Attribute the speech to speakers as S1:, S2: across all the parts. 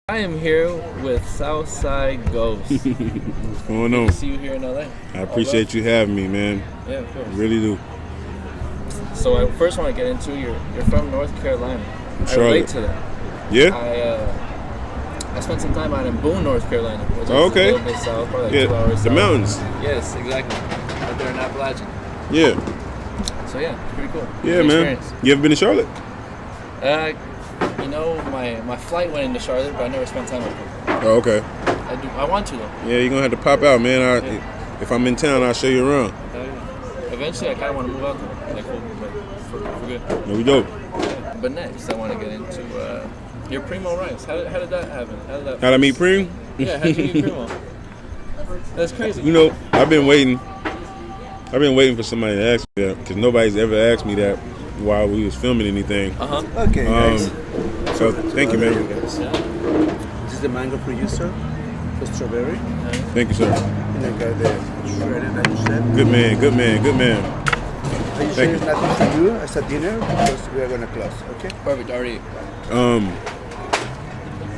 S1: I am here with Southside Gauxst.
S2: What's going on?
S1: Good to see you here in LA.
S2: I appreciate you having me, man.
S1: Yeah, of course.
S2: Really do.
S1: So I first want to get into you're from North Carolina.
S2: Charlotte.
S1: I relate to that.
S2: Yeah?
S1: I spent some time out in Boone, North Carolina, which is
S2: okay.
S1: a little bit south, probably like 2 hours south.
S2: The mountains.
S1: Yes, exactly. Right there in Appalachian.
S2: Yeah.
S1: So yeah, it's pretty cool.
S2: Yeah, man.
S1: Experience.
S2: You ever been to Charlotte?
S1: You know, my flight went into Charlotte, but I never spent time with her.
S2: Oh, okay.
S1: I want to though.
S2: Yeah, you're gonna have to pop out, man. If I'm in town, I'll show you around.
S1: Eventually, I kind of want to move out there, like for good.
S2: There we go.
S1: But next, I want to get into your Primo rice. How did that happen?
S2: How'd I meet Preem?
S1: Yeah, how'd you meet Primo? That's crazy.
S2: You know, I've been waiting for somebody to ask me that because nobody's ever asked me that while we was filming anything.
S3: Okay, guys.
S2: So thank you, man.
S3: This is the mango producer, the strawberry.
S2: Thank you, sir.
S3: And I got the shredded that you said.
S2: Good man, good man, good man.
S3: Are you sure it's nothing to do as a dinner? Because we are going to close, okay?
S1: Perfect, already.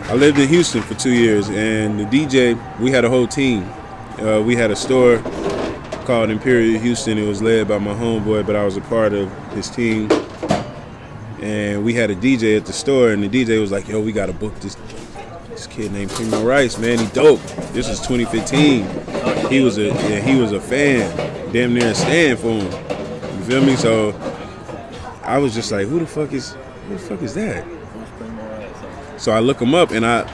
S2: I lived in Houston for 2 years, and the DJ, we had a whole team. We had a store called Imperial Houston. It was led by my homeboy, but I was a part of his team. And we had a DJ at the store, and the DJ was like, yo, we got to book this kid named Primo Rice, man. He dope. This is 2015. He was a fan, damn near a stand for him. You feel me? So I was just like, who the fuck is that? So I look him up, and I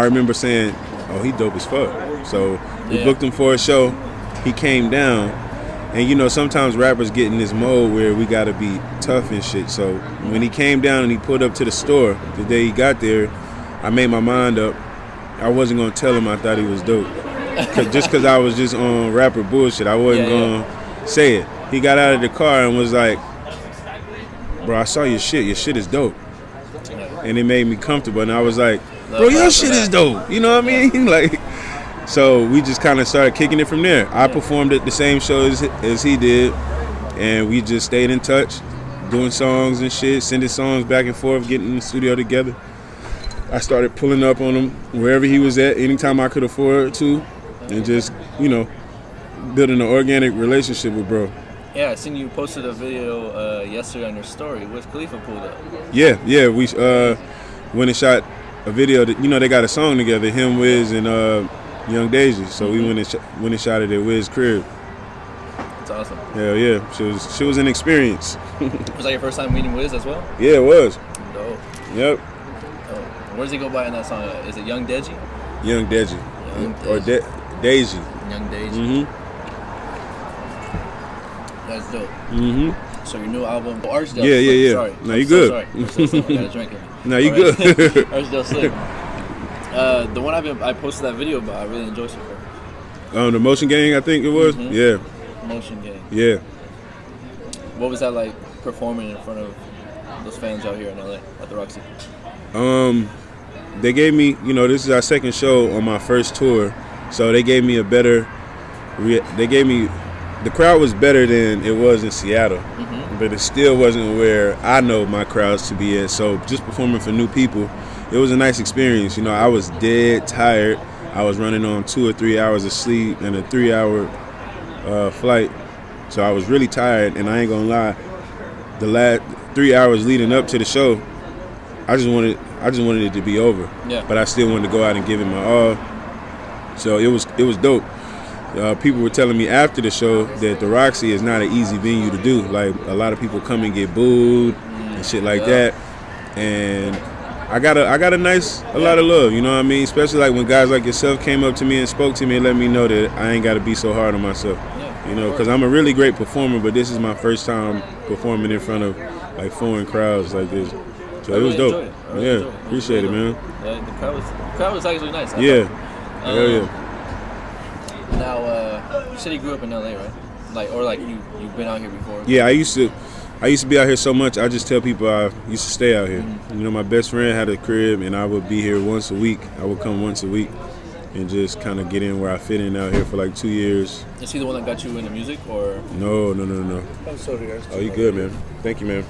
S2: remember saying, oh, he dope as fuck. So we booked him for a show. He came down, and you know, sometimes rappers get in this mode where we gotta be tough and shit. So when he came down and he pulled up to the store, the day he got there, I made my mind up. I wasn't gonna tell him I thought he was dope. Just cause I was just on rapper bullshit, I wasn't gonna say it. He got out of the car and was like, bro, I saw your shit is dope. And it made me comfortable, and I was like, bro, your shit is dope. You know what I mean? Like, so we just kind of started kicking it from there. I performed at the same show as he did, and we just stayed in touch, doing songs and shit, sending songs back and forth, getting in the studio together. I started pulling up on him wherever he was at, anytime I could afford to, and just, you know, building an organic relationship with bro.
S1: Yeah, I seen you posted a video yesterday on your story. Wiz Khalifa pulled up. Yeah,
S2: we went and shot a video. That, you know, they got a song together, him, Wiz, and Young Daisy. So we went and shot it at Wiz's crib.
S1: That's awesome.
S2: Hell yeah, she was an experience.
S1: Was that your first time meeting Wiz as well?
S2: Yeah, it was.
S1: Dope.
S2: Yep.
S1: Oh, where does he go by in that song? Is it Young Deji?
S2: Young Deji. Or Daisy.
S1: Young Daisy.
S2: Mm-hmm.
S1: That's dope.
S2: Mm-hmm.
S1: So your new album, Archdale
S2: Slim. Yeah.
S1: Sorry.
S2: No, you good.
S1: Sorry. Archdale Slim. I got a drink in me.
S2: No, you good.
S1: Archdale Slim. The one I posted that video about, I really enjoyed so far.
S2: The Motion Gang, I think it was.
S1: Mm-hmm.
S2: Yeah.
S1: Motion Gang.
S2: Yeah.
S1: What was that like performing in front of those fans out here in LA at the Roxy?
S2: They gave me, you know, this is our second show on my first tour, so they gave me the crowd was better than it was in Seattle, but it still wasn't where I know my crowds to be at. So just performing for new people, it was a nice experience. You know, I was dead tired. I was running on 2 or 3 hours of sleep and a 3-hour flight, so I was really tired. And I ain't gonna lie, the last 3 hours leading up to the show, I just wanted it to be over.
S1: Yeah.
S2: But I still wanted to go out and give it my all. So it was dope. People were telling me after the show that the Roxy is not an easy venue to do. Like, a lot of people come and get booed and shit like that. And I got a lot of love, you know what I mean? Especially like when guys like yourself came up to me and spoke to me and let me know that I ain't got to be so hard on myself. You know, because I'm a really great performer, but this is my first time performing in front of like foreign crowds like this. So it was dope. Appreciate it, man.
S1: Yeah, the crowd was actually nice.
S2: Hell yeah.
S1: Now, you said you grew up in LA, right? Like you've been out here before.
S2: Yeah, I used to be out here so much. I just tell people I used to stay out here. You know, my best friend had a crib, and I would be here once a week. I would come once a week and just kind of get in where I fit in out here for like 2 years.
S1: Is he the one that got you into music, or?
S2: No.
S3: I'm sorry, guys.
S2: Oh, you good, man. Thank you, man.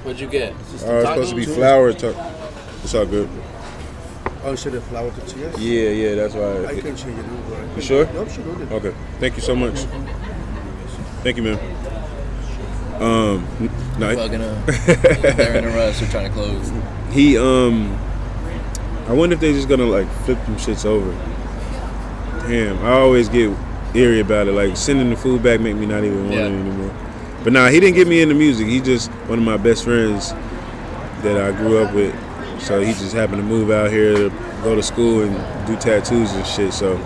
S1: What'd you get?
S2: It's supposed to be flowers. It's all good.
S3: Oh, should the flour to cheers?
S2: Yeah, that's why.
S3: I can change it.
S2: You sure?
S3: Yeah, absolutely.
S2: Okay. Thank you so much. Thank you, man. No,
S1: Fucking up. They're in a rush. They're trying to close.
S2: I wonder if they just gonna like flip them shits over. Damn, I always get eerie about it. Like sending the food back make me not even want it anymore. But nah, he didn't get me into music. He just one of my best friends that I grew up with. So he just happened to move out here to go to school and do tattoos and shit. So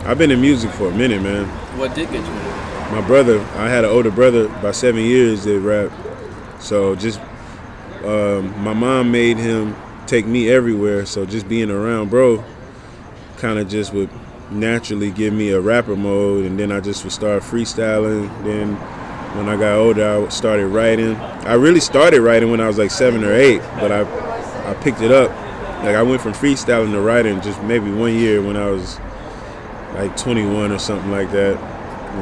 S2: I've been in music for a minute, man.
S1: What did get you into it?
S2: My brother, I had an older brother by 7 years that rap. So just my mom made him take me everywhere. So just being around bro kind of just would naturally give me a rapper mode. And then I just would start freestyling. Then when I got older, I started writing. I really started writing when I was like 7 or 8, but I picked it up. Like I went from freestyling to writing just maybe 1 year when I was like 21 or something like that.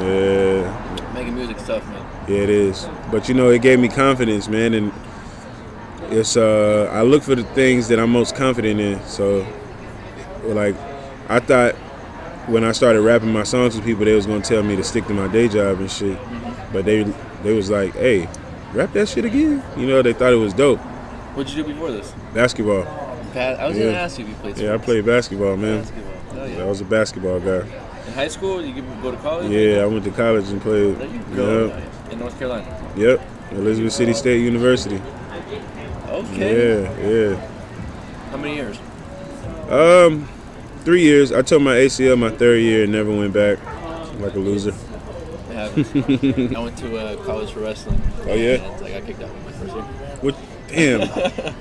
S2: Yeah.
S1: Making music's tough, man.
S2: Yeah, it is. But you know, it gave me confidence, man, and it's I look for the things that I'm most confident in. So like I thought when I started rapping my songs with people, they was gonna tell me to stick to my day job and shit. But they was like, hey, rap that shit again? You know, they thought it was dope.
S1: What'd you do before this?
S2: Basketball.
S1: I was gonna ask you if you played sports.
S2: Yeah, I played basketball, man.
S1: Basketball. Oh, yeah.
S2: I was a basketball guy.
S1: In high school, you could go to college?
S2: Yeah, I went to college and played.
S1: There you go.
S2: Yep.
S1: In North Carolina?
S2: Yep. Elizabeth City State University.
S1: Okay.
S2: Yeah.
S1: How many years?
S2: 3 years. I took my ACL my 3rd year and never went back. Like a loser.
S1: I haven't. I went to college for wrestling.
S2: Oh, yeah?
S1: And I got kicked out my first year.
S2: What? Damn.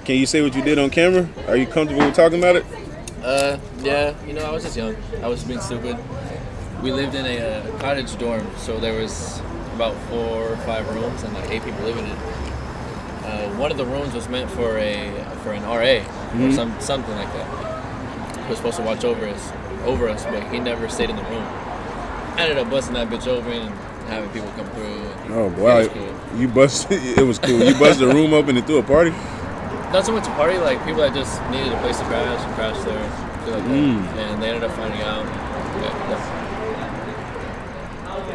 S2: Can you say what you did on camera? Are you comfortable with talking about it?
S1: Yeah. You know, I was just young. I was being stupid. We lived in a cottage dorm, so there was about 4 or 5 rooms and like 8 people living in it. One of the rooms was meant for an RA or something like that. He was supposed to watch over us, but he never stayed in the room. I ended up busting that bitch open and having people come through.
S2: Oh wow, it was cool. It was cool. You busted the room open and threw a party?
S1: Not so much a party, like people that just needed a place to crash and crashed there, shit like that. And they ended up finding out.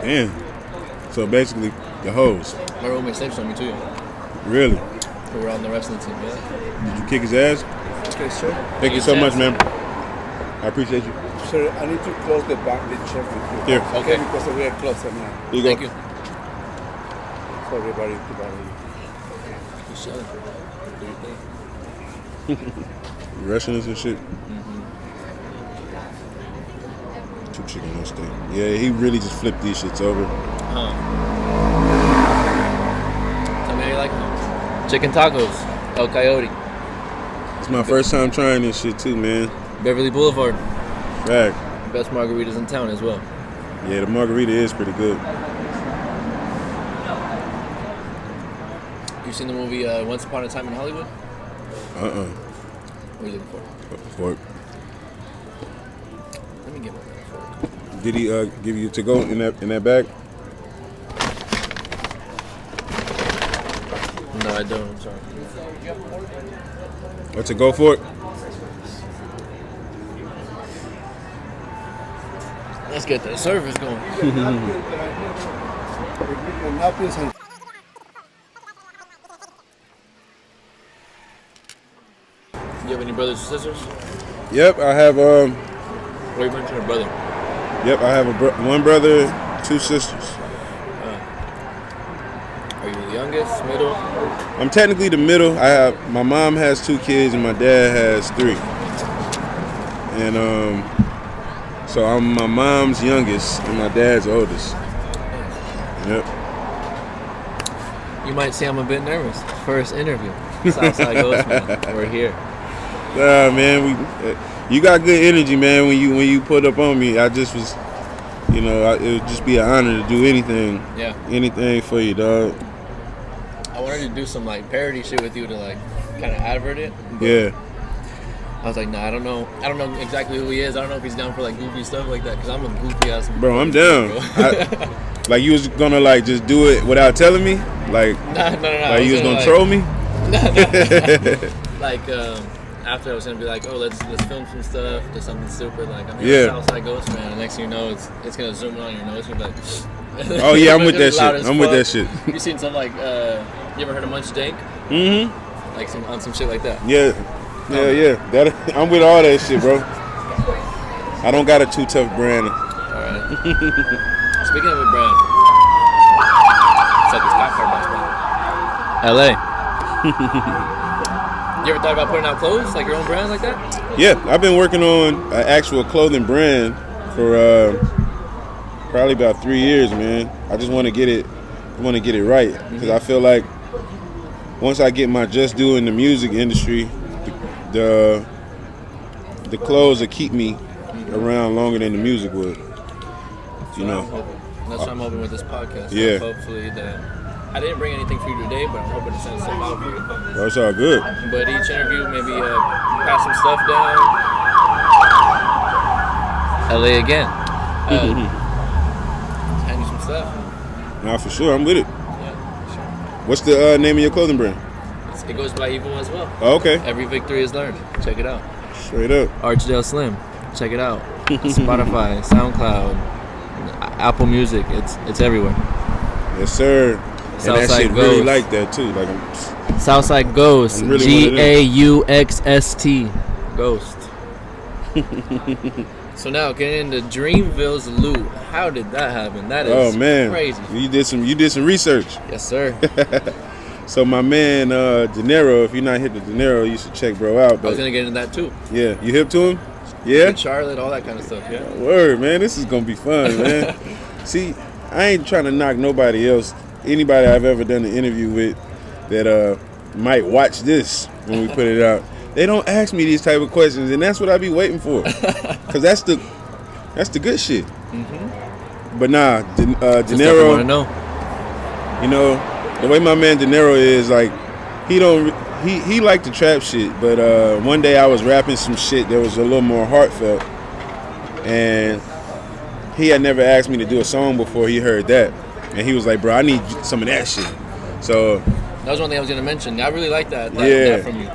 S2: Damn. So basically, the hoes.
S1: My roommate snitched on me too.
S2: Really?
S1: We were on the wrestling team, yeah.
S2: Did you kick his ass?
S3: Okay, sir.
S2: Thank you so much, man. I appreciate you.
S3: Sir, I need to close the back, the check with you.
S2: Here.
S1: Okay.
S3: Because we are close now.
S2: Here you go.
S1: Thank you.
S3: Sorry, everybody.
S1: You should. Do your thing.
S2: You rushing us and shit? Two chicken, no steak. Yeah, he really just flipped these shits over.
S1: Tell me how you like them. Chicken tacos. El Coyote.
S2: It's my first time trying this shit too, man.
S1: Beverly Boulevard.
S2: Right.
S1: Best margaritas in town as well.
S2: Yeah, the margarita is pretty good.
S1: You seen the movie Once Upon a Time in Hollywood? What are you looking for?
S2: Fork.
S1: Let me get my fork.
S2: Did he give you to go in that bag?
S1: No, I don't. I'm sorry.
S2: What's a go fork?
S1: Let's get the service going. You have any brothers or sisters?
S2: Yep, I have.
S1: What are you mentioning, a brother?
S2: Yep, I have one brother, 2 sisters.
S1: Are you the youngest, middle?
S2: I'm technically the middle. My mom has 2 kids and my dad has 3. And so I'm my mom's youngest and my dad's oldest. Yep.
S1: You might say I'm a bit nervous. First interview. Southside Gauxstman. We're here.
S2: Man, you got good energy, man. When you put up on me, I just was, it would just be an honor to do anything.
S1: Yeah.
S2: Anything for you, dog.
S1: I wanted to do some like parody shit with you to like kind of advert it.
S2: Yeah.
S1: I was like, nah, I don't know exactly who he is. I don't know if he's down for like goofy stuff like that because I'm a goofy ass.
S2: Bro, I'm down. Like you was gonna like just do it without telling me, like
S1: no.
S2: Like you was gonna troll me.
S1: Like after I was gonna be like, oh, let's film some stuff, do something stupid, like I'm
S2: Yeah.
S1: Southside Gauxstman, and next thing you know, it's gonna zoom in on your nose, and you'll be like,
S2: Oh yeah, I'm with that
S1: It's loud
S2: shit.
S1: as
S2: I'm with
S1: fuck.
S2: that shit.
S1: You seen some like, you ever heard of Munch Dank?
S2: Mm-hmm.
S1: Like on some shit like that.
S2: Yeah. That I'm with all that shit, bro. I don't got a too tough brand.
S1: Alright. Speaking of a brand, it's like this cop car box brand. LA. You ever thought about putting out clothes, like your own brand like that?
S2: Yeah, I've been working on an actual clothing brand for probably about 3 years, man. I just want to get it right because I feel like once I get my just due in the music industry, the clothes will keep me around longer than the music would. You know.
S1: That's what I'm hoping with this podcast.
S2: Yeah.
S1: Hopefully I didn't bring anything for you today, but I'm hoping to send stuff out for you.
S2: That's all good.
S1: But each interview, maybe pass some stuff down. LA again. Hand you some stuff.
S2: Nah, for sure, I'm with it.
S1: Yeah, sure.
S2: What's the name of your clothing brand?
S1: It goes by Evil as well.
S2: Oh, okay.
S1: Every victory is learned. Check it out.
S2: Straight up.
S1: Archdale Slim. Check it out. Spotify, SoundCloud, Apple Music. It's everywhere.
S2: Yes, sir. And that
S1: Southside
S2: shit really
S1: Gauxst.
S2: like that too. Like,
S1: Southside Gauxst.
S2: I'm really
S1: Gauxst. Ghost. So now getting into Dreamville's Lute. How did that happen? That is crazy.
S2: You did some research.
S1: Yes, sir.
S2: So my man Deniro, if you're not hip to Deniro, you should check bro out.
S1: I
S2: But
S1: was gonna get into that too.
S2: yeah, you hip to him? Yeah.
S1: Charlotte, all that kind of stuff. Yeah.
S2: Word, man. This is gonna be fun, man. See, I ain't trying to knock nobody else. Anybody I've ever done an interview with that might watch this when we put it out. They don't ask me these type of questions, and that's what I be waiting for. Cause that's the good shit.
S1: Mm-hmm.
S2: But nah,
S1: Deniro.
S2: Deniro. You know, the way my man Deniro is, like, he liked the trap shit. But one day I was rapping some shit that was a little more heartfelt, and he had never asked me to do a song before he heard that, and he was like, "Bro, I need some of that shit." So
S1: that was one thing I was gonna mention. I really like that from you.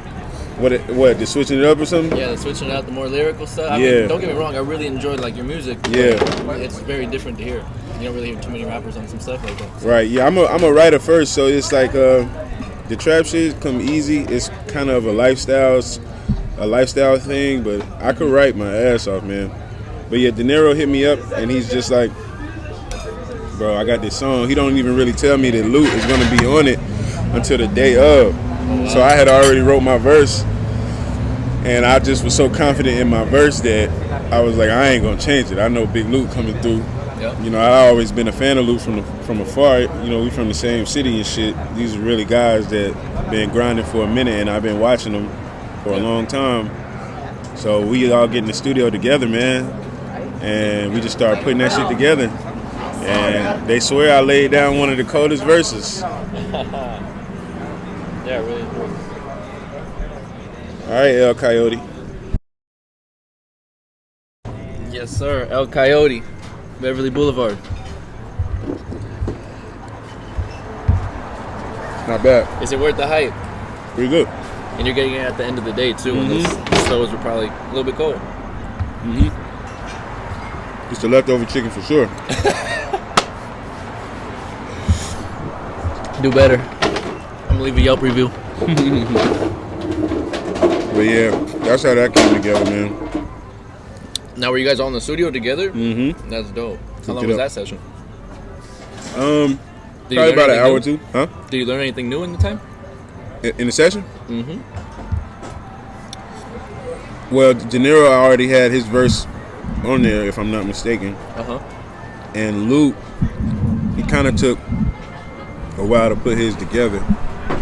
S2: What? The switching it up or something?
S1: Yeah, the switching it out, the more lyrical stuff. I
S2: Yeah.
S1: mean, don't get me wrong, I really enjoyed like your music.
S2: Yeah.
S1: It's very different to hear. You don't really hear too many rappers on some stuff like that. So.
S2: Right. Yeah, I'm a writer first, so it's like the trap shit come easy. It's kind of a lifestyle thing, but I could write my ass off, man. But yeah, Deniro hit me up, and he's just like, "Bro, I got this song." He don't even really tell me that Lute is gonna be on it until the day of. So I had already wrote my verse, and I just was so confident in my verse that I was like, I ain't gonna change it. I know Big Lute coming through.
S1: Yep.
S2: You know, I always been a fan of Lute from afar. You know, we from the same city and shit. These are really guys that been grinding for a minute, and I've been watching them for a long time. So we all get in the studio together, man, and we just started putting that shit together. And they swear I laid down one of the coldest verses.
S1: Yeah, really enjoyed it.
S2: All right, El Coyote.
S1: Yes, sir. El Coyote, Beverly Boulevard.
S2: Not bad.
S1: Is it worth the hype?
S2: Pretty good.
S1: And you're getting it at the end of the day too, when those stoves were probably a little bit cold.
S2: It's the leftover chicken for sure.
S1: Do better. I'm gonna leave a Yelp review.
S2: But yeah, that's how that came together, man.
S1: Now, were you guys all in the studio together?
S2: Mm-hmm.
S1: That's dope. How
S2: Hooked
S1: long
S2: it
S1: was
S2: up.
S1: that session? Did you
S2: Probably
S1: learn
S2: about an
S1: anything
S2: hour
S1: new?
S2: or two. Huh?
S1: Did you learn anything new in the time?
S2: In the session?
S1: Mm-hmm.
S2: Well, Deniro already had his verse on there, if I'm not mistaken.
S1: Uh-huh.
S2: And Lute, he kind of took a while to put his together.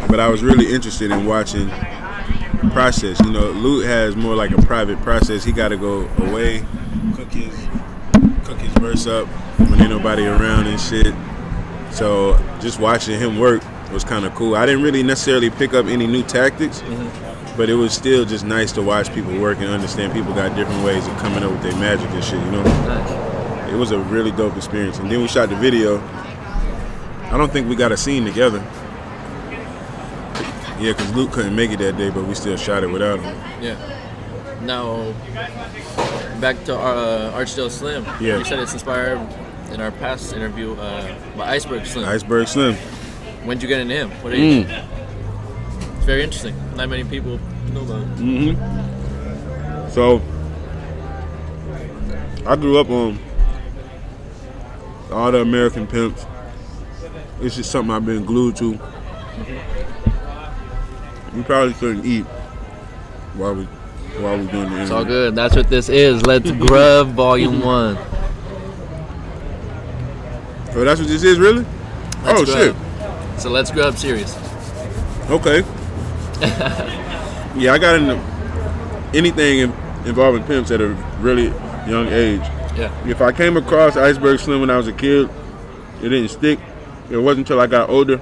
S2: But I was really interested in watching the process. You know, Lute has more like a private process. He got to go away, cook his verse up when ain't nobody around and shit. So just watching him work was kind of cool. I didn't really necessarily pick up any new tactics, but it was still just nice to watch people work and understand people got different ways of coming up with their magic and shit, you know?
S1: Nice.
S2: It was a really dope experience. And then we shot the video. I don't think we got a scene together. Yeah, because Lute couldn't make it that day, but we still shot it without him.
S1: Yeah. Now, back to Archdale Slim.
S2: Yeah.
S1: You said it's inspired in our past interview by Iceberg Slim.
S2: Iceberg Slim.
S1: When'd you get into him? What age? It's very interesting. Not many people know about it.
S2: Mm-hmm. So, I grew up on all the American Pimps. It's just something I've been glued to. We probably couldn't eat while we doing the interview.
S1: It's all good. That's what this is. Let's Grub Volume 1.
S2: So that's what this is, really?
S1: Let's Grub.
S2: Shit.
S1: It's a Let's Grub series.
S2: Okay. Yeah, I got into anything involving pimps at a really young age.
S1: Yeah.
S2: If I came across Iceberg Slim when I was a kid, it didn't stick. It wasn't until I got older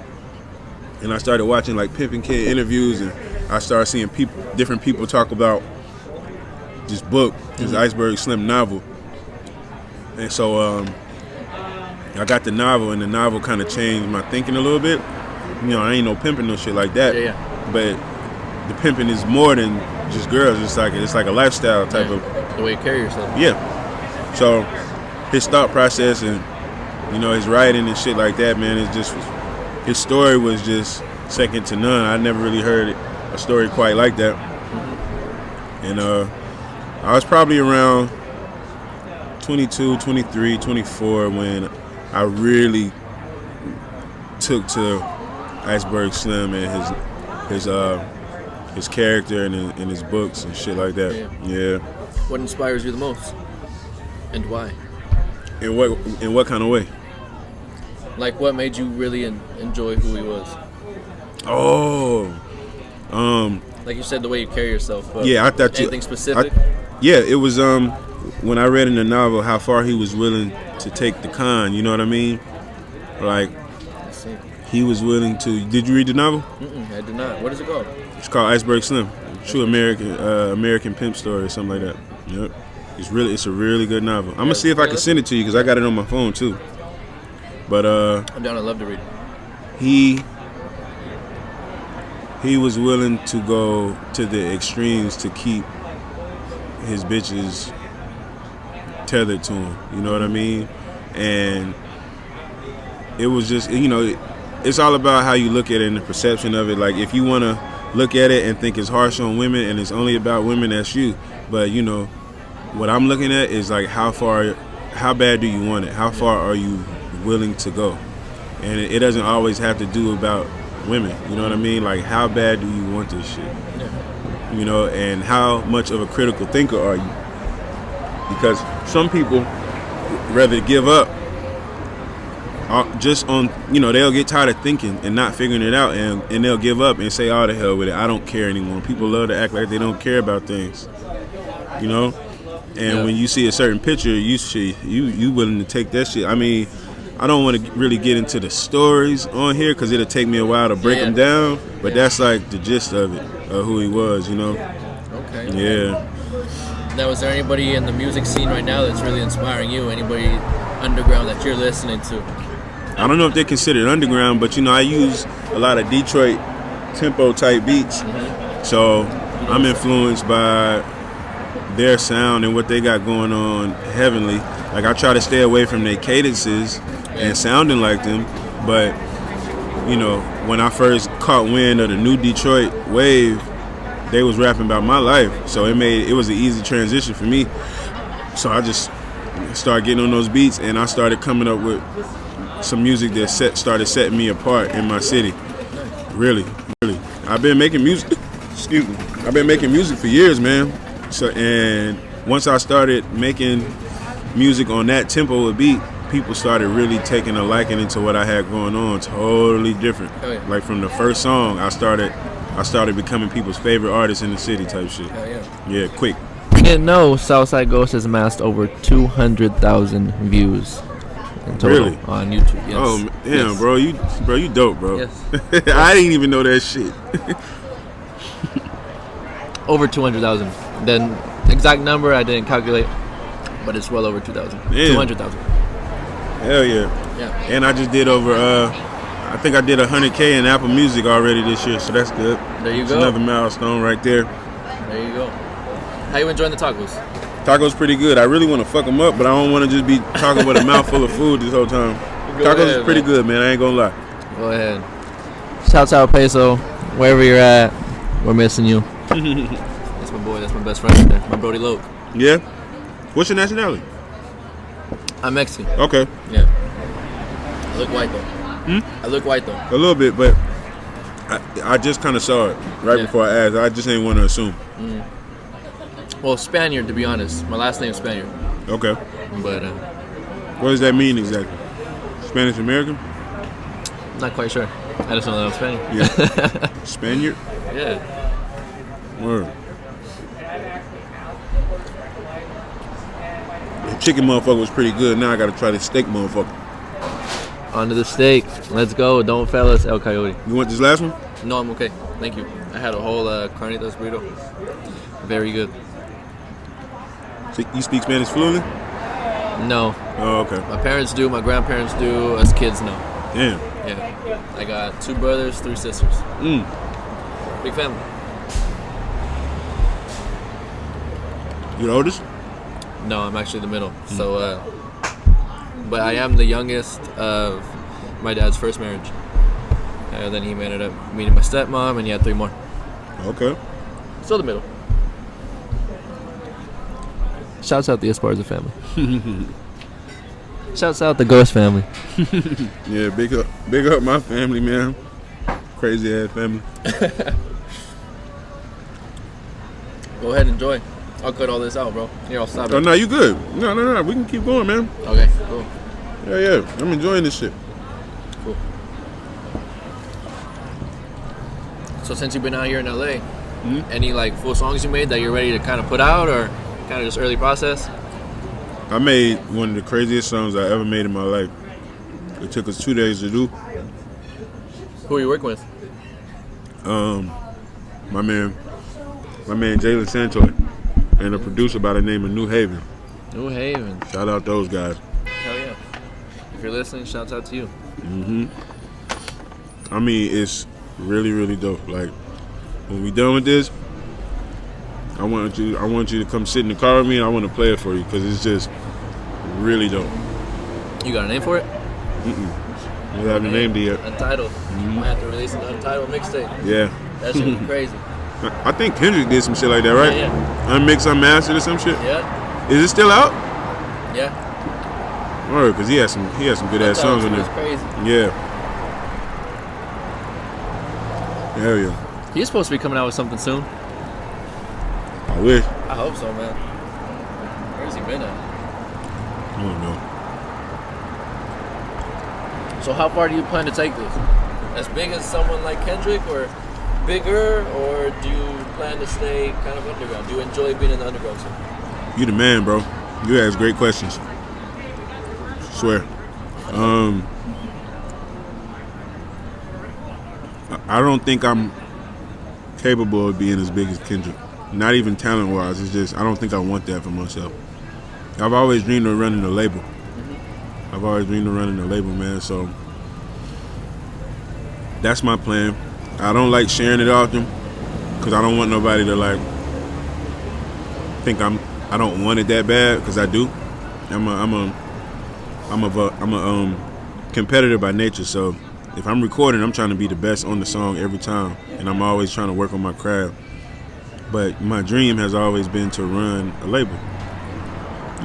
S2: and I started watching like Pimpin' Kid interviews, and I started seeing different people talk about this book, this Iceberg Slim novel. And so I got the novel, and the novel kind of changed my thinking a little bit. You know, I ain't no pimping no shit like that.
S1: Yeah.
S2: But the pimping is more than just girls. It's like a lifestyle type of
S1: the way you carry yourself.
S2: Yeah. So his thought process and his writing and shit like that, man, it's just his story was just second to none. I never really heard a story quite like that. And I was probably around 22, 23, 24 when I really took to Iceberg Slim and his character and his books and shit like that. Yeah.
S1: What inspires you the most, and why?
S2: In what kind of way?
S1: Like, what made you really enjoy who he was? Like you said, the way you carry yourself. But
S2: yeah, I thought
S1: anything specific?
S2: It was when I read in the novel how far he was willing to take the con. You know what I mean? Like, he was willing to. Did you read the novel?
S1: I did not. What is it called?
S2: It's called Iceberg Slim. True American Pimp Story or something like that. Yep. It's a really good novel. I'm gonna see if I can send it to you because I got it on my phone too. But
S1: I'm down. I'd love to read.
S2: He was willing to go to the extremes to keep his bitches tethered to him. You know what I mean? And it was just, it's all about how you look at it and the perception of it. Like, if you want to look at it and think it's harsh on women and it's only about women, that's you. But, what I'm looking at is like how bad do you want it? How far are you willing to go? And it doesn't always have to do about women. You know what I mean? Like, how bad do you want this shit? And how much of a critical thinker are you? Because some people rather give up just on, they'll get tired of thinking and not figuring it out, and they'll give up and say, oh, the hell with it, I don't care anymore. People love to act like they don't care about things, And when you see a certain picture, you willing to take that shit. I mean, I don't want to really get into the stories on here because it'll take me a while to break them down, but that's like the gist of it, of who he was,
S1: Okay.
S2: Yeah.
S1: Now, is there anybody in the music scene right now that's really inspiring you? Anybody underground that you're listening to?
S2: I don't know if they're considered underground, but I use a lot of Detroit tempo type beats, so I'm influenced by their sound and what they got going on heavenly. Like, I try to stay away from their cadences and sounding like them, but when I first caught wind of the new Detroit wave, they was rapping about my life, so it was an easy transition for me. So I just started getting on those beats, and I started coming up with some music that started setting me apart in my city. Really. I've been making music. Excuse me. I've been making music for years, man. So, and once I started making music on that tempo of beat, people started really taking a liking into what I had going on. Totally different.
S1: Oh, yeah.
S2: Like, from the first song, I started becoming people's favorite artists in the city type shit. Yeah, quick.
S1: You didn't know Southside Gauxst has amassed over 200,000 views in total on YouTube. Yes.
S2: Oh damn, yes. bro, you dope, bro.
S1: Yes.
S2: I didn't even know that shit.
S1: Over 200,000. Then exact number I didn't calculate, but it's well over 2,000. 200,000.
S2: Hell yeah.
S1: Yeah.
S2: And I just did over I think I did 100K in Apple Music already this year, so that's good.
S1: There you
S2: It's
S1: go.
S2: another milestone right there.
S1: There you go. How you enjoying the tacos?
S2: Tacos pretty good. I really want to fuck them up, but I don't want to just be talking with a mouthful of food this whole time. Tacos is pretty good, man. I ain't gonna lie.
S1: Go ahead. Shouts out Peso, wherever you're at. We're missing you. That's my boy. That's my best friend right there. My Brody Loke.
S2: Yeah? What's your nationality?
S1: I'm Mexican.
S2: Okay.
S1: Yeah. I look white though. I look white though.
S2: A little bit, but I just kind of saw it right before I asked. I just ain't want to assume.
S1: Well, Spaniard to be honest. My last name's Spaniard.
S2: Okay.
S1: But
S2: What does that mean exactly? Spanish American?
S1: not quite sure. I just know that I'm Spaniard.
S2: Yeah. Spaniard?
S1: Yeah.
S2: Word. The chicken motherfucker was pretty good. Now I gotta try the steak motherfucker.
S1: On to the steak. Let's go. Don't fail us, El Coyote.
S2: You want this last one?
S1: No, I'm okay. Thank you. I had a whole carnitas burrito. Very good.
S2: So you speak Spanish fluently?
S1: No.
S2: Oh, okay.
S1: My parents do. My grandparents do. Us kids, no.
S2: Damn.
S1: Yeah. I got 2 brothers, 3 sisters. Big family.
S2: You the oldest?
S1: No, I'm actually the middle. So, but I am the youngest of my dad's first marriage. Then he ended up meeting my stepmom, and he had 3 more.
S2: Okay.
S1: Still the middle. Shouts out the Esparza family. Shouts out the Ghost family.
S2: Yeah, big up my family, man. Crazy ass family.
S1: Go ahead, enjoy. I'll cut all this out, bro. Here, I'll stop it.
S2: Oh no, you good. No. We can keep going, man.
S1: Okay, cool.
S2: Yeah. I'm enjoying this shit.
S1: Cool. So since you've been out here in LA, any like full songs you made that you're ready to kind of put out, or kind of just early process?
S2: I made one of the craziest songs I ever made in my life. It took us 2 days to do.
S1: Who are you working with?
S2: My man Jalen Santoy and a producer by the name of New Haven.
S1: New Haven.
S2: Shout out those guys.
S1: Hell yeah. If you're listening, shouts out to you.
S2: I mean, it's really, really dope. Like, when we done with this, I want you to come sit in the car with me, and I want to play it for you because it's just really dope.
S1: You got a name for it?
S2: We haven't named it yet.
S1: Untitled. Might have to release an Untitled mixtape.
S2: Yeah.
S1: That shit be crazy.
S2: I think Kendrick did some shit like that, right?
S1: Yeah.
S2: Unmixed, Unmastered or some shit?
S1: Yeah.
S2: Is it still out?
S1: Yeah.
S2: Or because he had some good ass songs in
S1: It's
S2: there.
S1: crazy.
S2: Yeah. Hell yeah.
S1: He's supposed to be coming out with something soon.
S2: I wish.
S1: I hope so, man. Where's he been at?
S2: I don't know.
S1: So how far do you plan to take this? As big as someone like Kendrick, or bigger, or do you plan to stay kind of underground? Do you enjoy being in the underground scene?
S2: You the man, bro. You ask great questions. Swear. I don't think I'm capable of being as big as Kendrick. Not even talent-wise. It's just I don't think I want that for myself. I've always dreamed of running a label. Man. So that's my plan. I don't like sharing it often because I don't want nobody to like think I don't want it that bad, because I do. I'm a competitor by nature. So if I'm recording, I'm trying to be the best on the song every time, and I'm always trying to work on my craft. But my dream has always been to run a label.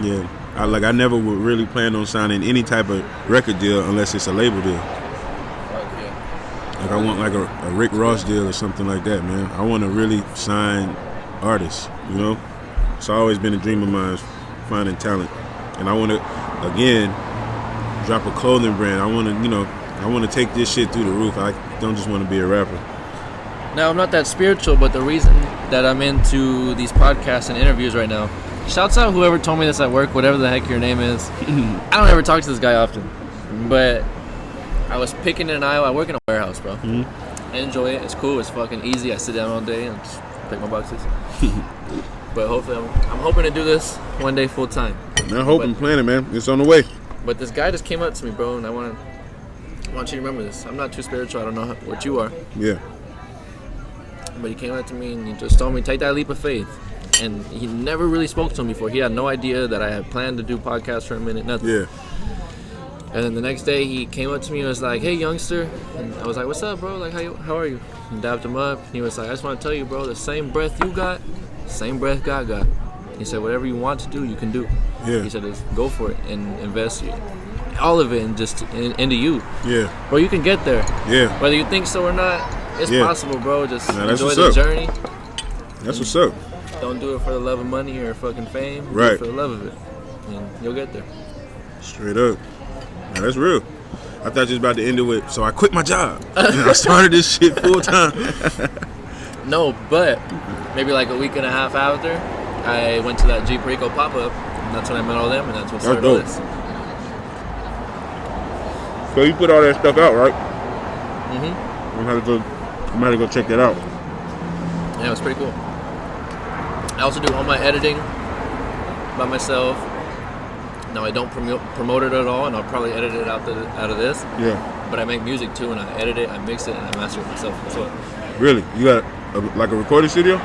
S2: Yeah, I never would really plan on signing any type of record deal unless it's a label deal. Like I want like a Rick Ross deal or something like that, man. I want to really sign artists, you know? It's always been a dream of mine, finding talent. And I want to, again, drop a clothing brand. I want to take this shit through the roof. I don't just want to be a rapper.
S1: Now, I'm not that spiritual, but the reason that I'm into these podcasts and interviews right now, shouts out whoever told me this at work, whatever the heck your name is. I don't ever talk to this guy often, but I was picking an aisle. I work in a warehouse, bro. I enjoy it. It's cool. It's fucking easy. I sit down all day and just pick my boxes. But hopefully, I'm hoping to do this one day full time.
S2: Not hoping, planning, man. It's on the way.
S1: But this guy just came up to me, bro, and want you to remember this. I'm not too spiritual. I don't know what you are.
S2: Yeah.
S1: But he came up to me and he just told me, take that leap of faith. And he never really spoke to me before. He had no idea that I had planned to do podcasts for a minute, nothing.
S2: Yeah.
S1: And then the next day he came up to me and was like, hey, youngster. And I was like, what's up, bro? Like, how are you? And dapped him up. And he was like, I just want to tell you, bro, the same breath you got, same breath God got. He said, whatever you want to do, you can do.
S2: Yeah.
S1: He said, just go for it and invest all of it into you.
S2: Yeah.
S1: Bro, you can get there.
S2: Yeah.
S1: Whether you think so or not, it's possible, bro. Just enjoy the journey.
S2: That's what's up.
S1: Don't do it for the love of money or fucking fame.
S2: Right.
S1: Do it for the love of it. And you'll get there.
S2: Straight up. Now, that's real. I thought you was about to end it with, so I quit my job. And I started this shit full time.
S1: No, but maybe like a week and a half after, I went to that Jeep Rico pop-up. And that's when I met all them, and that's what started all this.
S2: So you put all that stuff out, right?
S1: Mm-hmm.
S2: I'm gonna have to go check that out.
S1: Yeah, it was pretty cool. I also do all my editing by myself. Now I don't promote it at all, and I'll probably edit it out of this.
S2: Yeah.
S1: But I make music too, and I edit it, I mix it, and I master it myself as well.
S2: Really? You got a recording studio?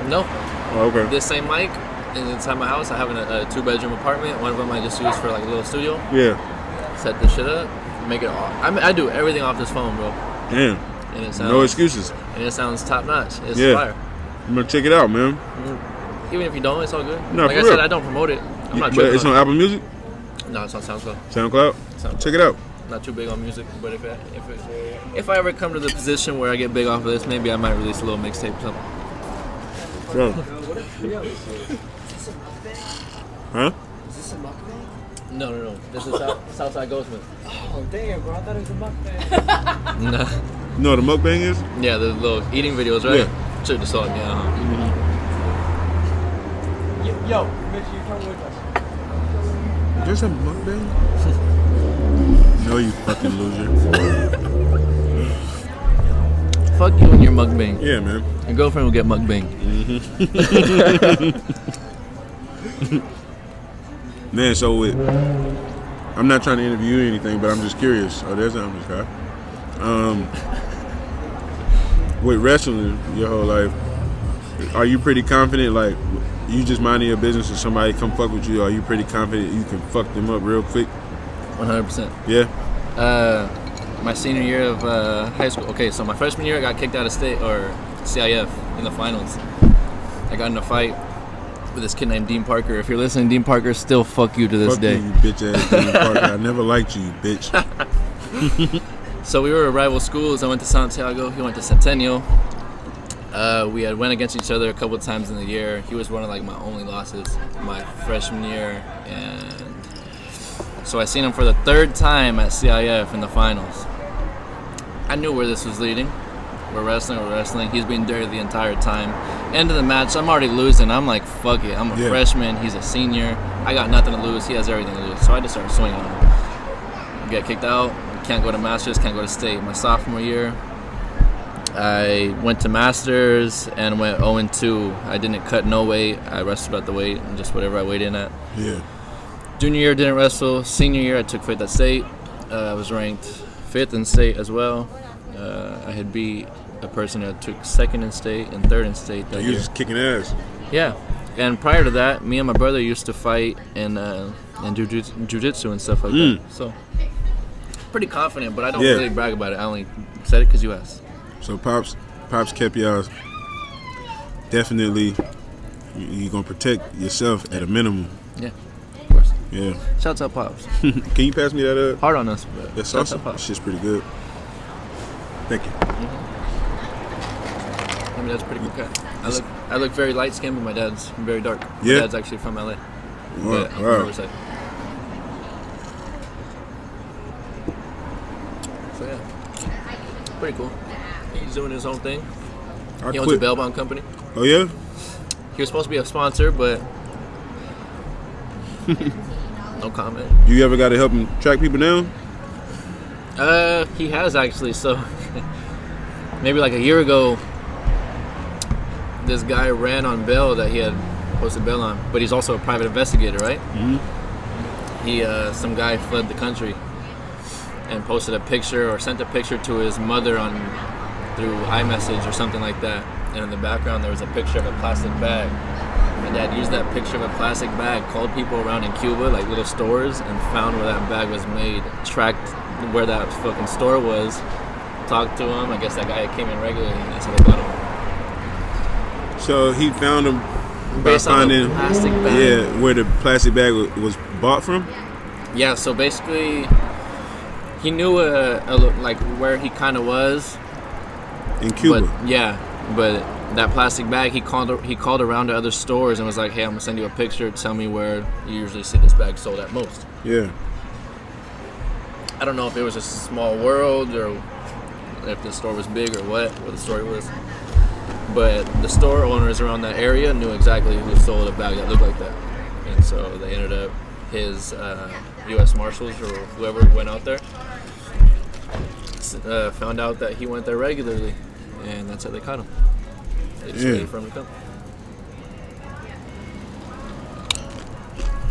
S1: No.
S2: Oh, okay.
S1: This same mic is inside my house. I have a 2-bedroom apartment. One of them I just use for like a little studio.
S2: Yeah.
S1: Set this shit up, make it all. I do everything off this phone, bro.
S2: Damn.
S1: And it sounds,
S2: no excuses.
S1: And it sounds top notch. It's fire.
S2: I'm gonna check it out, man.
S1: Even if you don't, it's all good.
S2: No,
S1: like I said, I don't promote it. I'm not.
S2: But it's on Apple Music.
S1: No, it's on SoundCloud.
S2: SoundCloud. Check it out.
S1: Not too big on music, but if I ever come to the position where I get big off of this, maybe I might release a little mixtape or something.
S2: Sure. Huh?
S4: Is this a mukbang?
S1: No. This is Southside Gauxstman.
S4: Oh, damn, bro. I thought it was a mukbang.
S1: No.
S2: You know what a mukbang is?
S1: Yeah, the little eating videos, right?
S2: Yeah.
S1: Should have saw it, yeah.
S4: Yo, make sure you come with us.
S2: There's a mukbang? No, you fucking loser.
S1: Fuck you and your mukbang.
S2: Yeah, man.
S1: Your girlfriend will get mukbang.
S2: Man, so I'm not trying to interview you or anything, but I'm just curious. Oh, there's an Amish guy. With wrestling your whole life, are you pretty confident, like, you just minding your business and somebody come fuck with you, are you pretty confident you can fuck them up real quick?
S1: 100%.
S2: Yeah?
S1: My senior year of high school. Okay, so my freshman year I got kicked out of state or CIF in the finals. I got in a fight with this kid named Dean Parker. If you're listening, Dean Parker, still fuck you to this day.
S2: You bitch ass Dean Parker. I never liked you, bitch.
S1: So we were rival schools. I went to Santiago. He went to Centennial. We had went against each other a couple of times in the year. He was one of like my only losses my freshman year, and so I seen him for the third time at CIF in the finals. I knew where this was leading. We're wrestling. He's been dirty the entire time. End of the match, I'm already losing. I'm like, fuck it. I'm a freshman. He's a senior. I got nothing to lose. He has everything to lose. So I just started swinging on him. Get kicked out. Can't go to Masters. Can't go to state. My sophomore year, I went to Masters and went 0-2. I didn't cut no weight. I wrestled at the weight and just whatever I weighed in at.
S2: Yeah.
S1: Junior year, didn't wrestle. Senior year, I took 5th at state. I was ranked 5th in state as well. I had beat a person that took 2nd in state and 3rd in state that year.
S2: You were just kicking ass.
S1: Yeah. And prior to that, me and my brother used to fight in jiu-jitsu and stuff like that. So, pretty confident, but I don't really brag about it. I only said it because you asked.
S2: So Pops kept y'all. Definitely, you're going to protect yourself at a minimum.
S1: Yeah, of course.
S2: Yeah.
S1: Shouts out Pops.
S2: Can you pass me that?
S1: Hard on us, but
S2: that
S1: shouts
S2: salsa?
S1: out Pops.
S2: Shit's pretty good. Thank you.
S1: I mean, that's a pretty good cut. I look very light skinned, but my dad's very dark. My dad's actually from LA.
S2: Wow.
S1: Riverside. So yeah, pretty cool. He's doing his own thing. He owns a bail bond company.
S2: Oh yeah?
S1: He was supposed to be a sponsor, but no comment.
S2: You ever got to help him track people down?
S1: He has actually. So maybe like a year ago, this guy ran on bail that he had posted bail on, but he's also a private investigator, right? Mm-hmm. Some guy fled the country, and posted a picture or sent a picture to his mother through iMessage or something like that. And in the background there was a picture of a plastic bag. My dad used that picture of a plastic bag, called people around in Cuba, like little stores, and found where that bag was made, tracked where that fucking store was, talked to him. I guess that guy came in regularly, and that's how they got him.
S2: So he found him by
S1: Based on
S2: finding
S1: the plastic bag.
S2: Yeah, where the plastic bag was bought from.
S1: Yeah, so basically, he knew like where he kind of was
S2: In Cuba.
S1: But that plastic bag, he called around to other stores and was like, "Hey, I'm gonna send you a picture. Tell me where you usually see this bag sold at most."
S2: Yeah.
S1: I don't know if it was just a small world or if the store was big or what the story was. But the store owners around that area knew exactly who sold a bag that looked like that. And so they ended up, his U.S. Marshals or whoever went out there, found out that he went there regularly. And that's how they caught him. They just waited for him to come.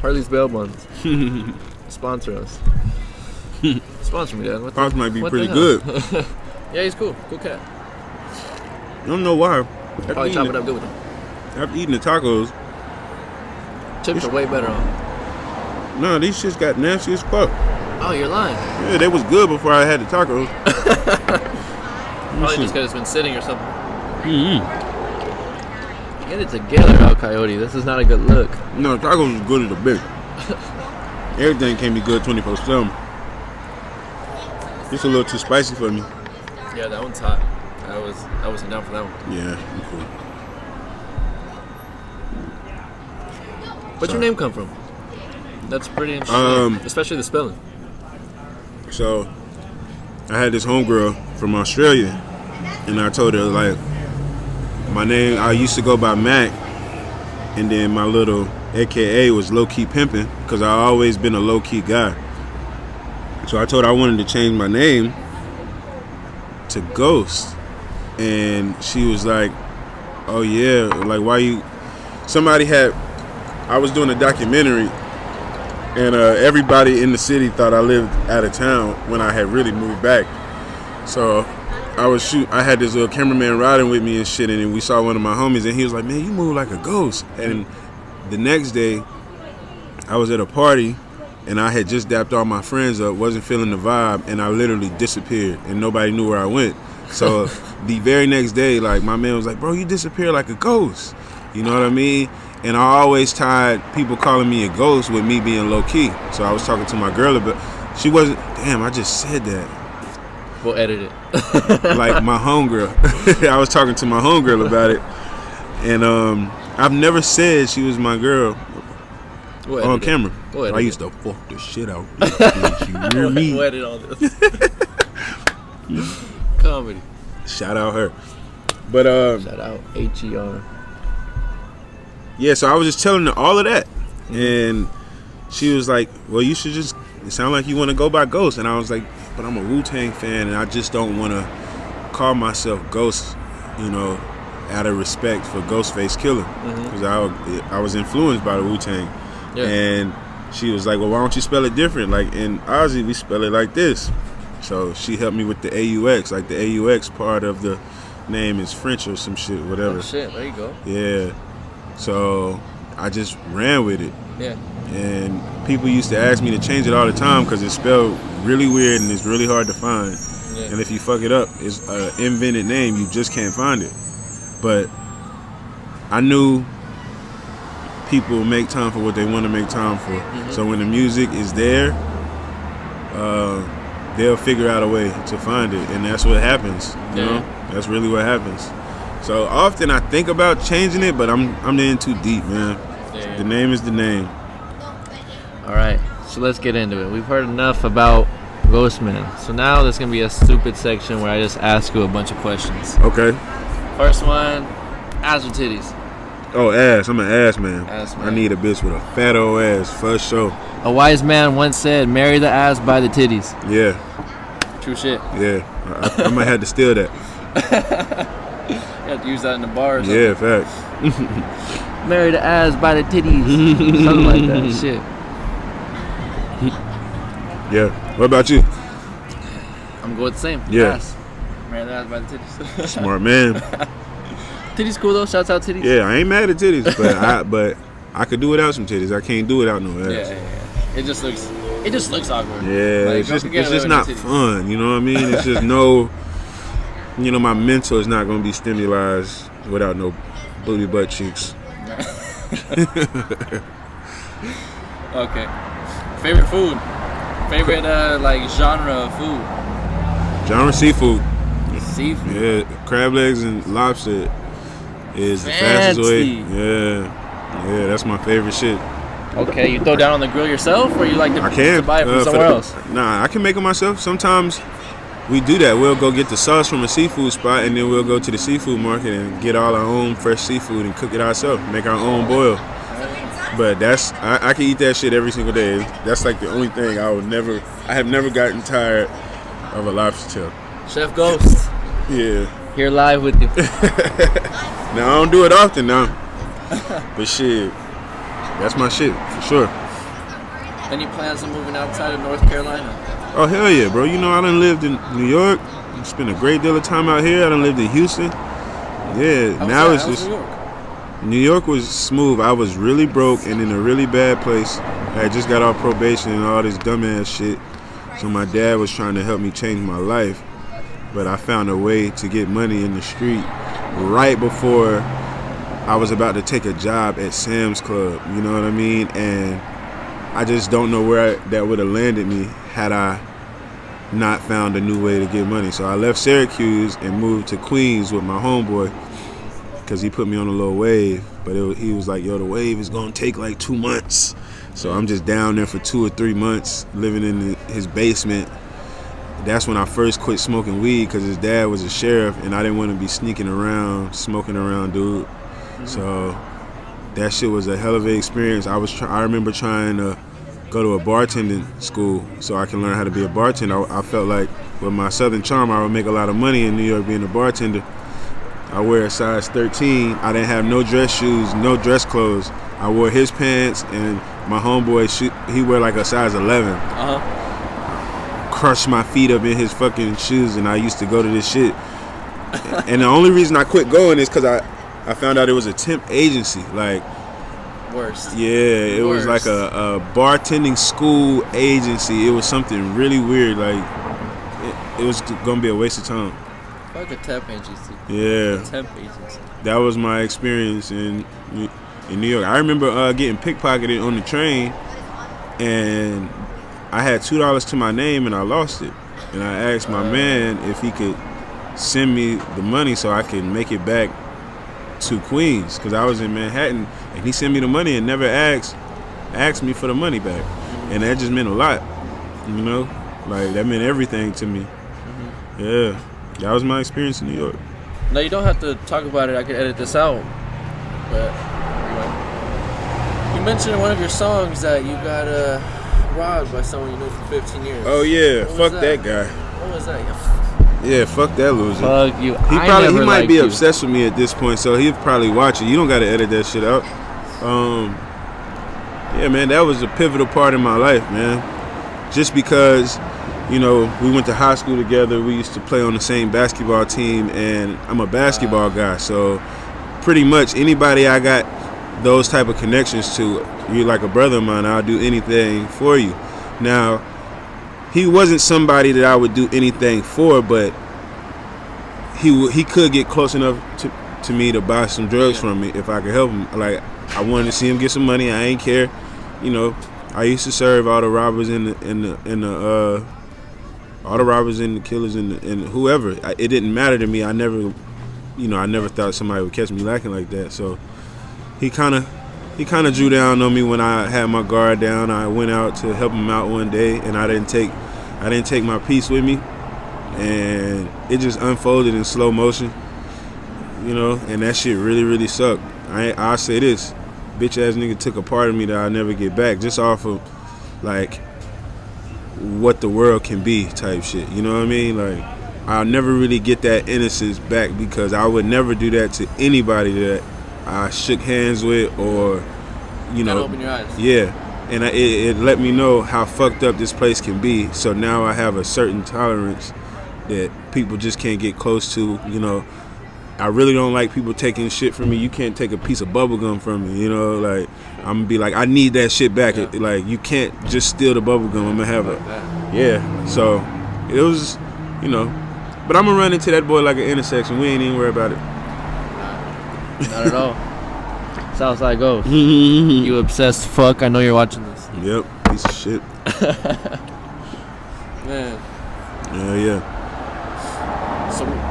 S1: Harley's Bail Bonds. Sponsor us. Sponsor me, Dad.
S2: Pops might be
S1: what
S2: pretty
S1: the
S2: good.
S1: hell? Yeah, he's cool. Cool cat.
S2: I don't know why.
S1: Probably chop it up good with him.
S2: After eating the tacos,
S1: Chips are way better on.
S2: no, these shits got nasty as fuck.
S1: Oh, you're lying.
S2: Yeah, they was good before I had the tacos.
S1: Probably just because it's been sitting or something.
S2: Mm-hmm.
S1: Get it together, El Coyote. This is not a good look.
S2: No, tacos was good as a bitch. Everything can be good 24/7. It's a little too spicy for me.
S1: Yeah, that one's hot. I wasn't down for that one.
S2: Yeah, I'm cool.
S1: Where'd your name come from? That's pretty interesting. Especially the spelling.
S2: So, I had this homegirl from Australia, and I told her, like, my name, I used to go by Mac, and then my little AKA was low-key pimping, because I always been a low-key guy. So I told her I wanted to change my name to Gauxst, and she was like, oh yeah, like, why you, I was doing a documentary, and everybody in the city thought I lived out of town when I had really moved back. So I had this little cameraman riding with me and shit, and then we saw one of my homies, and he was like, man, you move like a ghost. And the next day, I was at a party, and I had just dapped all my friends up, wasn't feeling the vibe, and I literally disappeared, and nobody knew where I went. So the very next day, like, my man was like, bro, you disappeared like a ghost. You know what I mean? And I always tied people calling me a ghost with me being low-key. So I was talking to my girl about, she wasn't, damn, I just said that.
S1: We'll edit it.
S2: Like my homegirl. I was talking to my homegirl about it. And I've never said she was my girl on camera. I used to fuck the shit out. You hear me?
S1: We'll edit all this. Comedy.
S2: Shout out her. But
S1: Shout out HER.
S2: yeah, so I was just telling her all of that, and she was like, well, you should just, it sound like you want to go by Gauxst. And I was like, but I'm a Wu-Tang fan, and I just don't want to call myself Gauxst, you know, out of respect for Ghostface Killer, because I was influenced by the Wu-Tang. Yeah. And she was like, well, why don't you spell it different? Like in Aussie, we spell it like this. So she helped me with the AUX, like the AUX part of the name is French or some shit, whatever.
S1: Oh shit, there you go.
S2: Yeah. So I just ran with it.
S1: Yeah.
S2: And people used to ask me to change it all the time because it's spelled really weird and it's really hard to find. Yeah. And if you fuck it up, it's an invented name. You just can't find it. But I knew people make time for what they want to make time for. Mm-hmm. So when the music is there, they'll figure out a way to find it. And that's what happens. You know? That's really what happens. So often I think about changing it, but I'm in too deep, man. Yeah. The name is the name.
S1: All right, so let's get into it. We've heard enough about Gauxstman. So now there's gonna be a stupid section where I just ask you a bunch of questions.
S2: Okay.
S1: First one, ass or titties?
S2: Oh, ass. I'm an ass man.
S1: Ass man.
S2: I need a bitch with a fat old ass for sure.
S1: A wise man once said, "Marry the ass by the titties."
S2: Yeah.
S1: True shit.
S2: Yeah. I might have to steal that.
S1: You have to use that in the bar or something.
S2: Yeah, facts.
S1: Marry the ass by the titties. Something like that. Shit.
S2: Yeah. What about you?
S1: I'm going with the same.
S2: Yeah.
S1: Ass. Ran the ass by the titties.
S2: Smart man.
S1: Titties cool though. Shouts out titties.
S2: Yeah, I ain't mad at titties, but I could do without some titties. I can't do without no ass.
S1: Yeah. It just looks awkward.
S2: Yeah,
S1: Like,
S2: it's just
S1: living
S2: not
S1: titties.
S2: fun. You know what I mean? It's just no. You know, my mental is not gonna be stimulated without no booty butt cheeks.
S1: Okay. Favorite food. Favorite like genre of food.
S2: Genre seafood.
S1: Seafood.
S2: Yeah, crab legs and lobster is the fastest way.
S1: Fancy.
S2: Yeah, that's my favorite shit.
S1: Okay, you throw down on the grill yourself, or you like to,
S2: I can
S1: to buy it from somewhere else?
S2: Nah, I can make it myself. Sometimes we do that. We'll go get the sauce from a seafood spot, and then we'll go to the seafood market and get all our own fresh seafood and cook it ourselves. Make our own boil. But I can eat that shit every single day. That's like the only thing I have never gotten tired of a lobster tail.
S1: Chef Gauxst,
S2: Yeah.
S1: here live with you.
S2: Now I don't do it often now. But shit, that's my shit for sure.
S1: Any plans on moving outside of North Carolina?
S2: Oh hell yeah, bro. You know I done lived in New York. Spent a great deal of time out here. I done lived in Houston. Yeah, now it's just New York was smooth. I was really broke and in a really bad place. I had just got off probation and all this dumbass shit. So my dad was trying to help me change my life. But I found a way to get money in the street right before I was about to take a job at Sam's Club. You know what I mean? And I just don't know where that would have landed me had I not found a new way to get money. So I left Syracuse and moved to Queens with my homeboy because he put me on a little wave. But he was like, yo, the wave is going to take like 2 months. So I'm just down there for 2 or 3 months living in his basement. That's when I first quit smoking weed because his dad was a sheriff and I didn't want to be sneaking around, smoking around dude. So that shit was a hell of an experience. I remember trying to go to a bartending school so I can learn how to be a bartender. I felt like with my Southern charm, I would make a lot of money in New York being a bartender. I wear a size 13. I didn't have no dress shoes, no dress clothes. I wore his pants and my homeboy, he wear like a size 11. Crushed my feet up in his fucking shoes and I used to go to this shit. And the only reason I quit going is because I found out it was a temp agency. Like,
S1: Worst.
S2: yeah, it was like a bartending school agency. It was something really weird. Like, it was gonna be a waste of time.
S1: Fuck a temp agency.
S2: Yeah.
S1: Temp agency.
S2: That was my experience in New York. I remember getting pickpocketed on the train, and I had $2 to my name, and I lost it. And I asked my man if he could send me the money so I could make it back to Queens, because I was in Manhattan, and he sent me the money and never asked me for the money back. And that just meant a lot, you know? Like, that meant everything to me. Yeah, that was my experience in New York.
S1: No, you don't have to talk about it. I could edit this out. But you mentioned in one of your songs that you got robbed by someone you knew for 15 years.
S2: Oh yeah,
S1: What was
S2: fuck that guy.
S1: What was that?
S2: Yeah, fuck that loser.
S1: Fuck you.
S2: He might be obsessed with me at this point, so he'll probably watch it. You don't gotta edit that shit out. Yeah, man, that was a pivotal part in my life, man. Just because, you know, we went to high school together, we used to play on the same basketball team, and I'm a basketball guy, so pretty much anybody I got those type of connections to, you're like a brother of mine, I'll do anything for you. Now, he wasn't somebody that I would do anything for, but he could get close enough to me to buy some drugs from me if I could help him. Like, I wanted to see him get some money. I ain't care. You know, I used to serve all the robbers all the robbers and the killers and whoever. It didn't matter to me. I never thought somebody would catch me lacking like that. So he kind of drew down on me when I had my guard down. I went out to help him out one day, and I didn't take my piece with me, and it just unfolded in slow motion, you know. And that shit really, really sucked. I'll say this, bitch ass nigga took a part of me that I'll never get back, just off of like what the world can be type shit. You know what I mean? Like, I'll never really get that innocence back because I would never do that to anybody that I shook hands with, or, you know.
S1: Open your eyes.
S2: Yeah, and it let me know how fucked up this place can be. So now I have a certain tolerance that people just can't get close to. You know, I really don't like people taking shit from me. You can't take a piece of bubble gum from me. You know, like I'm gonna be like, I need that shit back.
S1: Yeah.
S2: Like you can't just steal the bubble gum. I'm gonna have it. Yeah. So it was, you know, but I'm gonna run into that boy like an intersection. We ain't even worry about it.
S1: Not at all. Southside Gauxst. You obsessed fuck. I know you're watching this.
S2: Yep. Piece of shit.
S1: Man.
S2: Yeah.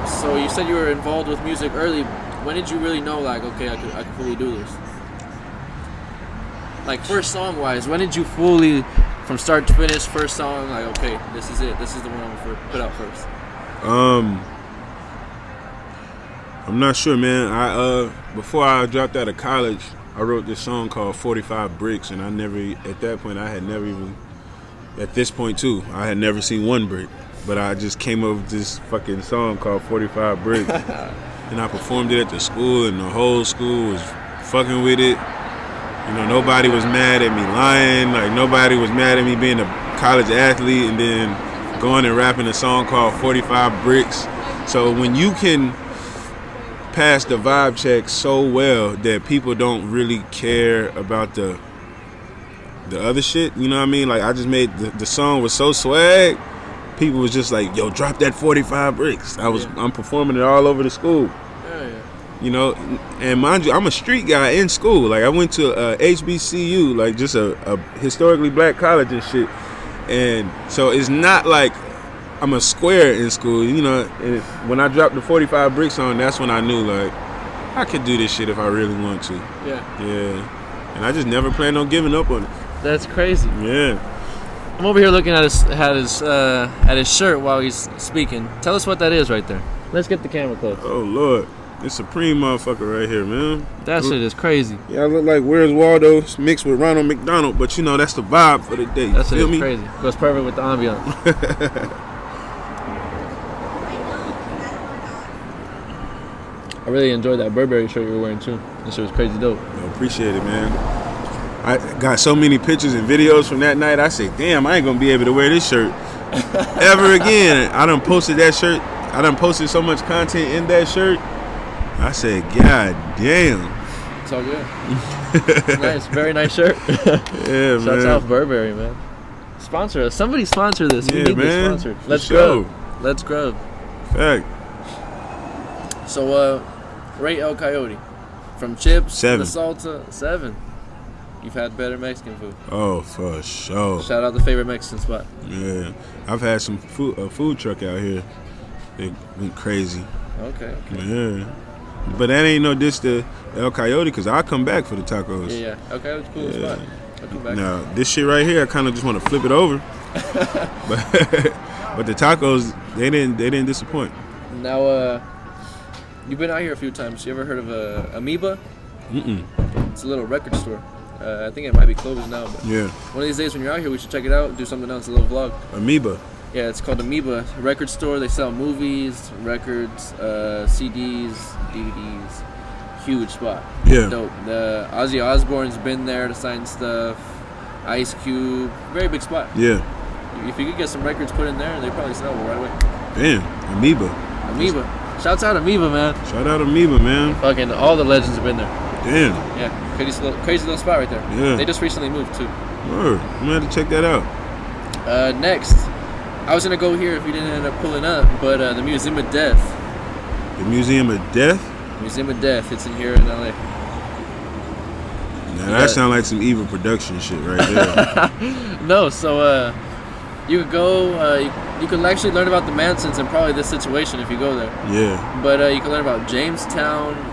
S1: So you said you were involved with music early. When did you really know, like, okay, I could fully do this? Like, first song wise, when did you fully, from start to finish, first song, like, okay, this is it. This is the one I'm gonna put out first.
S2: I'm not sure, man. Before I dropped out of college, I wrote this song called 45 Bricks, and at that point, I had never even, at this point too, I had never seen one brick. But I just came up with this fucking song called 45 Bricks. And I performed it at the school, and the whole school was fucking with it. You know, nobody was mad at me lying. Like, nobody was mad at me being a college athlete and then going and rapping a song called 45 Bricks. So when you can pass the vibe check so well that people don't really care about the other shit, you know what I mean? Like, I just made the song was so swag. People was just like, yo, drop that 45 Bricks. I'm performing it all over the school.
S1: Yeah.
S2: You know, and mind you, I'm a street guy in school. Like, I went to HBCU, like just a historically black college and shit. And so it's not like I'm a square in school, you know. And when I dropped the 45 Bricks on, that's when I knew, like, I could do this shit if I really want to.
S1: Yeah.
S2: Yeah. And I just never planned on giving up on it.
S1: That's crazy.
S2: Yeah.
S1: I'm over here looking at his shirt while he's speaking. Tell us what that is right there. Let's get the camera close.
S2: Oh, Lord. It's Supreme motherfucker right here, man.
S1: That shit is crazy.
S2: Yeah, I look like Where's Waldo mixed with Ronald McDonald, but you know, that's the vibe for the day.
S1: That shit
S2: Feel
S1: is
S2: me?
S1: crazy. Goes perfect with the ambiance. I really enjoyed that Burberry shirt you were wearing too. That shit was crazy dope.
S2: I appreciate it, man. I got so many pictures and videos from that night. I said, damn, I ain't gonna be able to wear this shirt ever again. I done posted that shirt. I done posted so much content in that shirt. I said, God damn.
S1: It's all good. Nice, very nice shirt.
S2: Yeah, man.
S1: Shouts out Burberry, man. Sponsor us. Somebody sponsor this. We
S2: Yeah,
S1: need
S2: man.
S1: this sponsored. Let's
S2: sure.
S1: Grub. Let's Grub.
S2: Fact.
S1: So, rate El Coyote. From chips
S2: 7.
S1: to the salsa, 7. You've had better Mexican food.
S2: Oh, for sure.
S1: Shout out the favorite Mexican spot.
S2: Yeah. I've had some food truck out here. It went crazy.
S1: Okay.
S2: Yeah. But that ain't no diss to El Coyote, because I'll come back for the tacos.
S1: Yeah. El Coyote's a cool spot. I'll come back.
S2: Now, this shit right here, I kind of just want to flip it over. but the tacos, they didn't disappoint.
S1: Now, you've been out here a few times. You ever heard of Amoeba?
S2: Mm-mm.
S1: It's a little record store. I think it might be closed now, but
S2: Yeah.
S1: one of these days when you're out here, we should check it out, do something else, a little vlog.
S2: Amoeba.
S1: Yeah, it's called Amoeba Record Store. They sell movies, records, CDs, DVDs. Huge spot.
S2: Yeah.
S1: Dope. The Ozzy Osbourne's been there to sign stuff. Ice Cube. Very big spot.
S2: Yeah.
S1: If you could get some records put in there, they probably sell them right away.
S2: Damn. Amoeba.
S1: Amoeba. Shouts out Amoeba, man.
S2: Shout out Amoeba, man.
S1: Fucking all the legends have been there.
S2: Damn.
S1: Yeah, crazy little spot right there.
S2: Yeah.
S1: They just recently moved too.
S2: Word. I'm gonna have to check that out.
S1: Next, I was gonna go here if we didn't end up pulling up, but the Museum of Death.
S2: The Museum of Death?
S1: Museum of Death. It's in here in LA.
S2: Now that sounds like some Evilproductions shit right there.
S1: No, so you could go. You could actually learn about the Mansons and probably this situation if you go there.
S2: Yeah.
S1: But you can learn about Jamestown.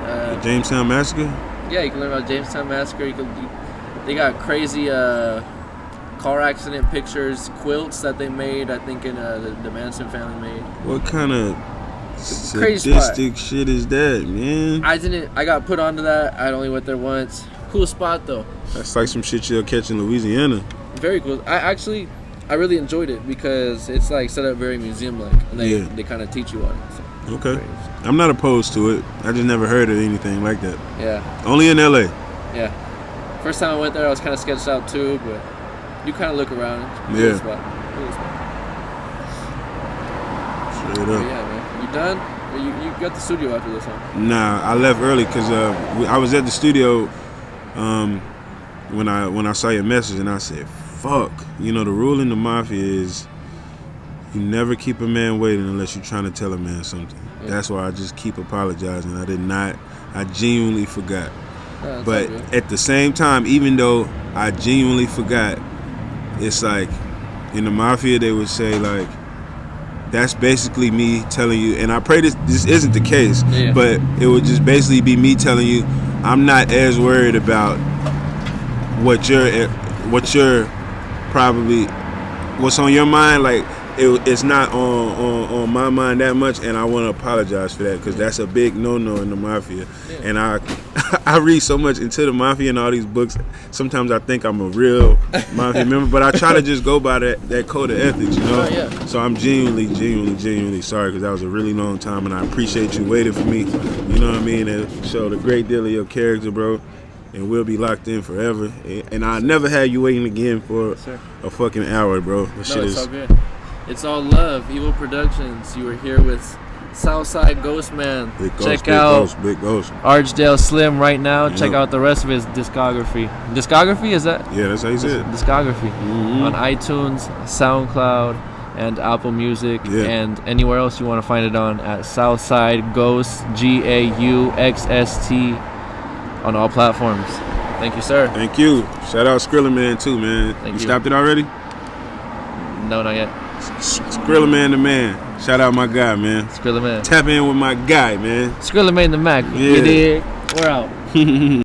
S2: The Jamestown Massacre?
S1: Yeah, you can learn about Jamestown Massacre. They got crazy car accident pictures, quilts that they made. I think in the Manson family made.
S2: What kind of
S1: Crazy
S2: sadistic shit is that, man?
S1: I got put onto that. I only went there once. Cool spot though.
S2: That's like some shit you'll catch in Louisiana.
S1: Very cool. I really enjoyed it because it's like set up very museum-like, and they kind of teach you on it. So.
S2: Okay. I'm not opposed to it. I just never heard of anything like that.
S1: Yeah.
S2: Only in LA.
S1: Yeah. First time I went there, I was kind of sketched out too, but you kind of look around. It's a cool
S2: Yeah.
S1: spot. Cool spot.
S2: Straight
S1: Oh,
S2: up.
S1: yeah, man. You done? Or you got the studio after this, huh?
S2: Nah, I left early because I was at the studio when I saw your message, and I said, fuck. You know, the rule in the mafia is you never keep a man waiting unless you're trying to tell a man something.
S1: Yeah.
S2: That's why I just keep apologizing. I genuinely forgot.
S1: Yeah, that's
S2: But
S1: all good.
S2: at the same time, even though I genuinely forgot, it's like in the mafia they would say like, that's basically me telling you, and I pray this isn't the case,
S1: Yeah.
S2: but it would just basically be me telling you I'm not as worried about what you're probably what's on your mind. Like it's not on my mind that much, and I want to apologize for that because that's a big no-no in the mafia.
S1: Yeah.
S2: And I read so much into the mafia and all these books. Sometimes I think I'm a real mafia member, but I try to just go by that code of ethics, you know.
S1: Oh, yeah.
S2: So I'm genuinely sorry because that was a really long time, and I appreciate you waiting for me. You know what I mean? It showed a great deal of your character, bro. And we'll be locked in forever. And I'll never have you waiting again for
S1: Sir.
S2: a fucking hour, bro. That
S1: No,
S2: shit
S1: it's
S2: is.
S1: all good. It's all love. Evilproductions. You were here with Southside Gauxstman.
S2: Big Ghost,
S1: Check
S2: big
S1: out
S2: Ghost, big Ghost.
S1: Archdale Slim right now.
S2: Yeah.
S1: Check out the rest of his discography. Discography, is that?
S2: Yeah, that's how you said it.
S1: Discography.
S2: Mhm.
S1: On iTunes, SoundCloud, and Apple Music,
S2: Yeah.
S1: and anywhere else you want to find it on at Southside Gauxst, Gauxt, on all platforms. Thank you, sir.
S2: Thank you. Shout out Skrilla Man too, man.
S1: Thank
S2: you
S1: you.
S2: stopped it already?
S1: No, not yet.
S2: Skrilla Man the man. Shout out my guy, man.
S1: Skrilla Man.
S2: Tap in with my guy, man.
S1: Skrilla Man the Mac.
S2: Yeah.
S1: You dig? We're out.